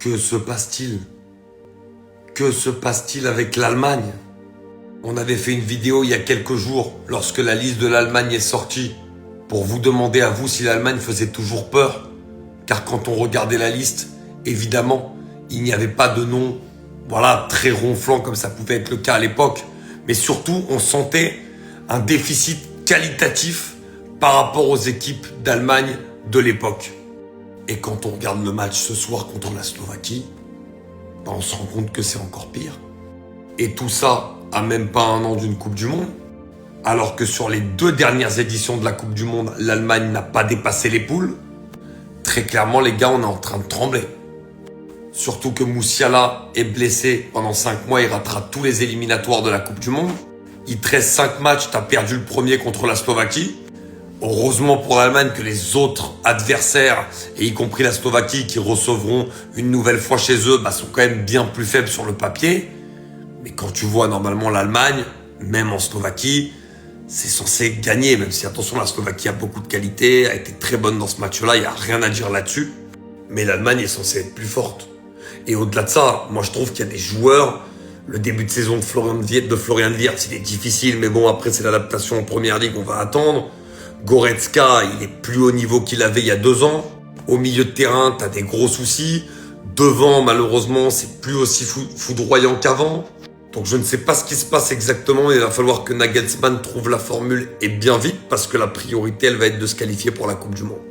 Que se passe-t-il? Que se passe-t-il avec l'Allemagne? On avait fait une vidéo il y a quelques jours, lorsque la liste de l'Allemagne est sortie, pour vous demander à vous si l'Allemagne faisait toujours peur. Car quand on regardait la liste, évidemment, il n'y avait pas de nom, très ronflant comme ça pouvait être le cas à l'époque. Mais surtout, on sentait un déficit qualitatif par rapport aux équipes d'Allemagne de l'époque. Et quand on regarde le match ce soir contre la Slovaquie, on se rend compte que c'est encore pire. Et tout ça à même pas un an d'une Coupe du Monde, alors que sur les 2 dernières éditions de la Coupe du Monde, l'Allemagne n'a pas dépassé les poules. Très clairement, les gars, on est en train de trembler. Surtout que Musiala est blessé pendant 5 mois, il ratera tous les éliminatoires de la Coupe du Monde. Il te reste 5 matchs, t'as perdu le premier contre la Slovaquie. Heureusement pour l'Allemagne que les autres adversaires, et y compris la Slovaquie, qui recevront une nouvelle fois chez eux, sont quand même bien plus faibles sur le papier. Mais quand tu vois normalement l'Allemagne, même en Slovaquie, c'est censé gagner, même si attention, la Slovaquie a beaucoup de qualité, a été très bonne dans ce match-là, il n'y a rien à dire là-dessus. Mais l'Allemagne est censée être plus forte. Et au-delà de ça, moi je trouve qu'il y a des joueurs, le début de saison de Florian Wirtz, il est difficile, mais bon, après c'est l'adaptation en première ligue, on va attendre. Goretzka, il est plus haut niveau qu'il avait il y a 2 ans. Au milieu de terrain, t'as des gros soucis. Devant, malheureusement, c'est plus aussi foudroyant qu'avant. Donc je ne sais pas ce qui se passe exactement. Il va falloir que Nagelsmann trouve la formule et bien vite, parce que la priorité, elle va être de se qualifier pour la Coupe du Monde.